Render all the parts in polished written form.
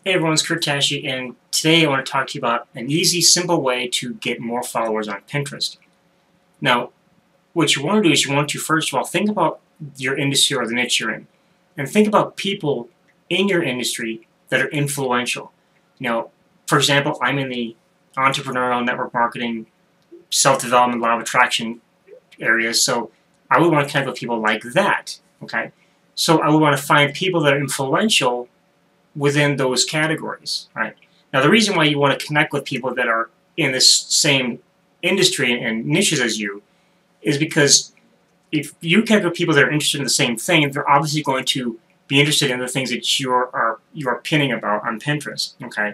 Hey everyone, it's Kurt Tashi, and today I want to talk to you about an easy, simple way to get more followers on Pinterest. Now, what you want to do is you want to, first of all, think about your industry or the niche you're in, and think about people in your industry that are influential. Now, for example, I'm in the entrepreneurial network marketing, self-development, law of attraction areas, so I would want to connect with people like that, okay? So I would want to find people that are influential within those categories, right? Now, the reason why you want to connect with people that are in this same industry and niches as you is because if you connect with people that are interested in the same thing, they're obviously going to be interested in the things that you are pinning about on Pinterest. Okay,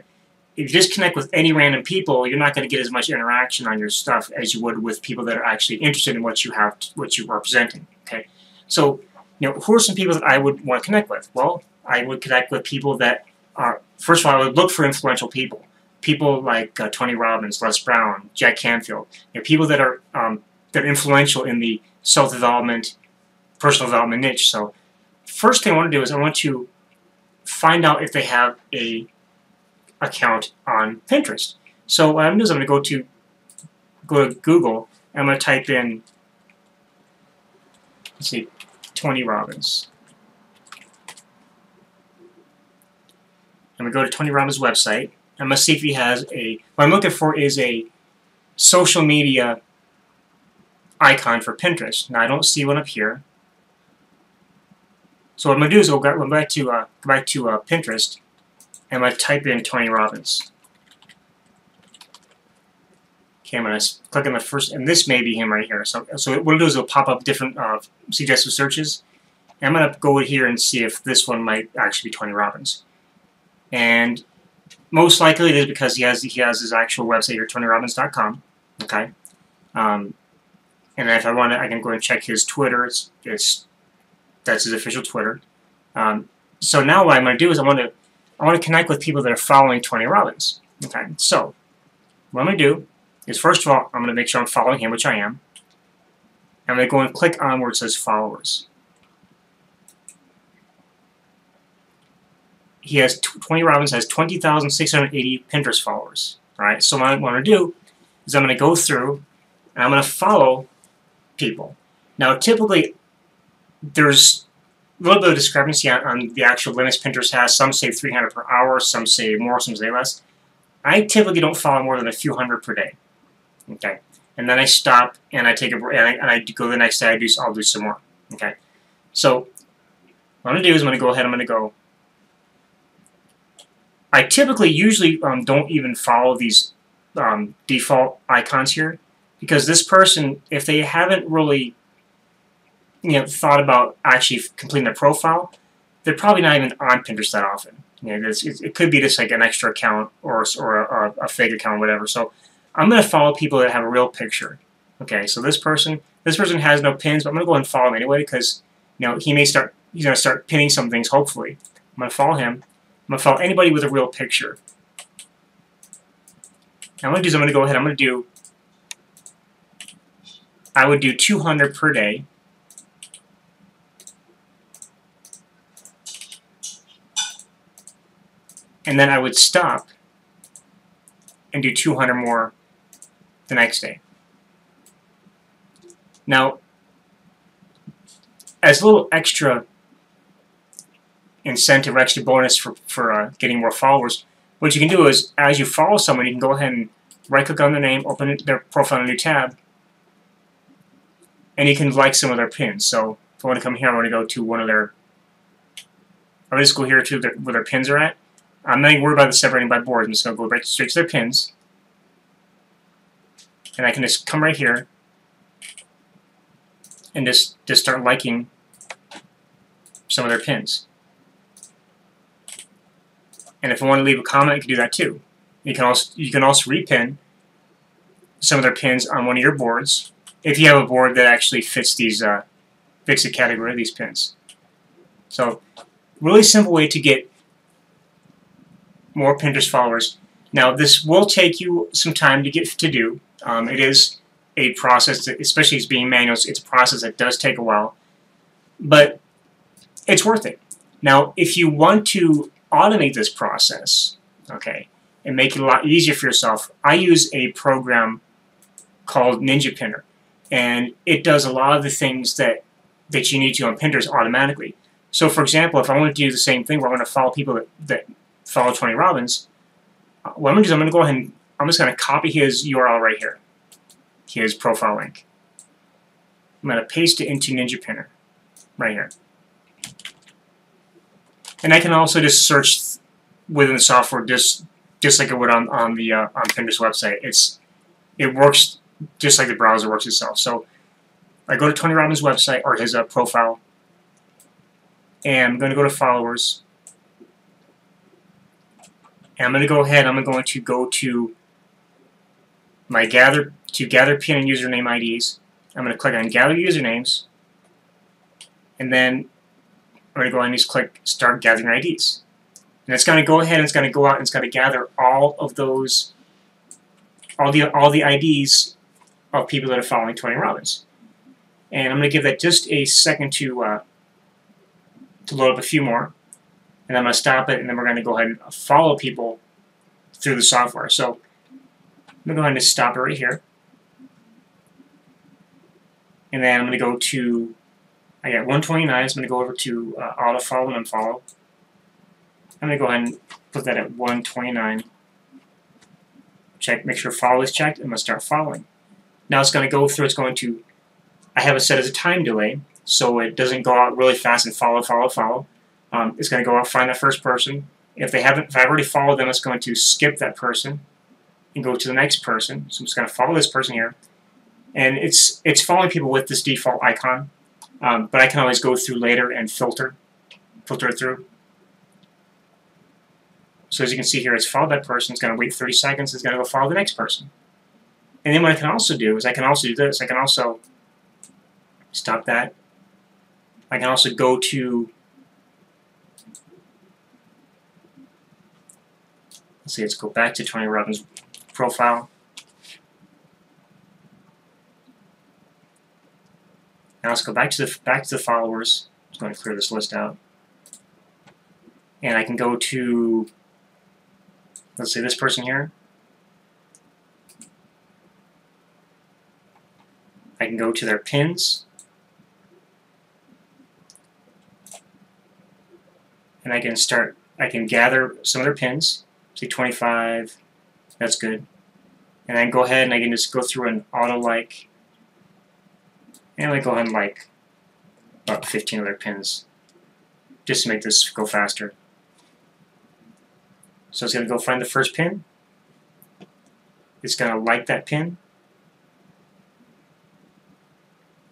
if you just connect with any random people, you're not going to get as much interaction on your stuff as you would with people that are actually interested in what you have, what you are presenting. Okay, so who are some people that I would want to connect with? Well, I would connect with people that are, first of all, I would look for influential people. People like Tony Robbins, Les Brown, Jack Canfield. People that are influential in the self-development, personal development niche. So first thing I want to do is I want to find out if they have a account on Pinterest. So what I'm going to do is I'm going to go to Google and I'm going to type in, let's see, Tony Robbins. I'm going to go to Tony Robbins' website. I'm going to see if he has what I'm looking for is a social media icon for Pinterest. Now I don't see one up here. So what I'm going to do is go back to Pinterest and I'm going to type in Tony Robbins. Okay, I'm going to click on the first, and this may be him right here. So what it'll do is it'll pop up different suggestive searches. And I'm going to go here and see if this one might actually be Tony Robbins. And most likely it is because he has his actual website here, TonyRobbins.com. Okay, and if I want to, I can go and check his Twitter. That's his official Twitter. So now what I'm going to do is I want to connect with people that are following Tony Robbins. Okay, so what I'm going to do is first of all I'm going to make sure I'm following him, which I am. I'm going to go and click on where it says followers. Tony Robbins has 20,680 Pinterest followers. All right, so what I want to do is I'm going to go through and I'm going to follow people. Now, typically, there's a little bit of discrepancy on the actual limits Pinterest has. Some say 300 per hour, some say more, some say less. I typically don't follow more than a few hundred per day. Okay, and then I stop and I take a break and I go the next day. I'll do some more. Okay, so what I'm going to do is I'm going to go ahead. I'm going to go. I usually don't even follow these default icons here because this person, if they haven't really thought about actually completing their profile, they're probably not even on Pinterest that often. It could be just like an extra account or a fake account or whatever. So I'm going to follow people that have a real picture. Okay, so this person has no pins, but I'm going to go and follow him anyway because he's going to start pinning some things. Hopefully, I'm going to follow him. I'm going to follow anybody with a real picture. Now what I'm going to do is I'm going to go ahead. I would do 200 per day. And then I would stop and do 200 more the next day. Now, as a little extra incentive or extra bonus for getting more followers, what you can do is, as you follow someone, you can go ahead and right-click on their name, open their profile in a new tab, and you can like some of their pins. So if I want to come here, I want to go to one of their, I'll just go here to where their pins are at. I'm not even worried about the separating by boards. I'm just going to go right straight to their pins, and I can just come right here and just start liking some of their pins. And if I want to leave a comment, I can do that too. You can also repin some of their pins on one of your boards if you have a board that actually fits the category of these pins. So, really simple way to get more Pinterest followers. Now, this will take you some time to do. It is a process, especially as being manual. It's a process that does take a while, but it's worth it. Now, if you want to automate this process, okay, and make it a lot easier for yourself, I use a program called Ninja Pinner, and it does a lot of the things that you need to on Pinterest automatically. So, for example, if I want to do the same thing where I want to follow people that follow Tony Robbins, what I'm going to do is I'm going to go ahead and I'm just going to copy his URL right here, his profile link. I'm going to paste it into Ninja Pinner right here. And I can also just search within the software just like it would on Pinterest website. It works just like the browser works itself. So I go to Tony Robbins' website or his profile, and I'm going to go to followers. And I'm going to go ahead. I'm going to go to my gather pin and username IDs. I'm going to click on gather usernames, and then I'm going to go ahead and just click start gathering IDs. And it's going to go ahead and it's going to go out and it's going to gather all of those, all the IDs of people that are following Tony Robbins. And I'm going to give that just a second to load up a few more. And I'm going to stop it, and then we're going to go ahead and follow people through the software. So I'm going to go ahead and just stop it right here. And then I'm going to go to, I got 129, so I'm going to go over to auto follow and unfollow. I'm going to go ahead and put that at 129. Check, make sure follow is checked, and I'm going to start following. Now it's going to go through, it's going to, I have it set as a time delay, so it doesn't go out really fast and follow. It's going to go out, find that first person. If I've already followed them, it's going to skip that person and go to the next person. So I'm just going to follow this person here. And it's following people with this default icon. But I can always go through later and filter it through. So as you can see here, it's followed that person. It's going to wait 30 seconds. It's going to go follow the next person. And then what I can also do is I can also do this. I can also stop that. I can also go to, let's go back to Tony Robbins' profile. Now let's go back to the followers. I'm just going to clear this list out. And I can go to, let's say, this person here. I can go to their pins. And I can gather some of their pins. Say 25, that's good. And then go ahead and I can just go through and auto-like. And I go ahead and like about 15 of their pins, just to make this go faster. So it's going to go find the first pin. It's going to like that pin.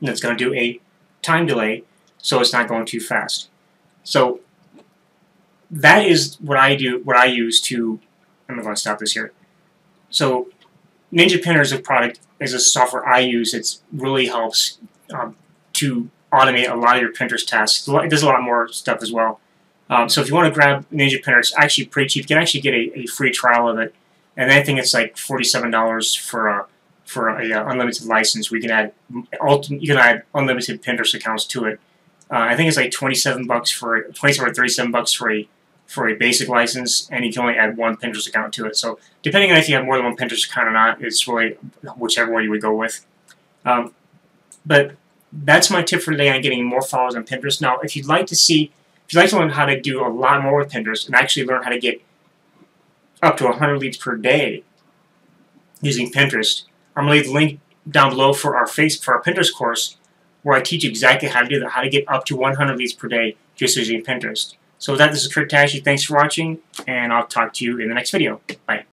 And it's going to do a time delay, so it's not going too fast. So that is what I use to, I'm going to stop this here. So Ninja Pinner is a software I use. It really helps to automate a lot of your Pinterest tasks. It does a lot more stuff as well. So if you want to grab Ninja Pinner, it's actually pretty cheap. You can actually get a free trial of it, and I think it's like $47 for a unlimited license. Where you can add unlimited Pinterest accounts to it. I think it's like $27 or $37 for a basic license, and you can only add one Pinterest account to it. So depending on if you have more than one Pinterest account or not, it's really whichever one you would go with. But that's my tip for today on getting more followers on Pinterest. Now, if you'd like to learn how to do a lot more with Pinterest and actually learn how to get up to 100 leads per day using Pinterest, I'm going to leave the link down below for our Pinterest course, where I teach you exactly how to do that, how to get up to 100 leads per day just using Pinterest. So with that, this is Kurt Tashy. Thanks for watching, and I'll talk to you in the next video. Bye.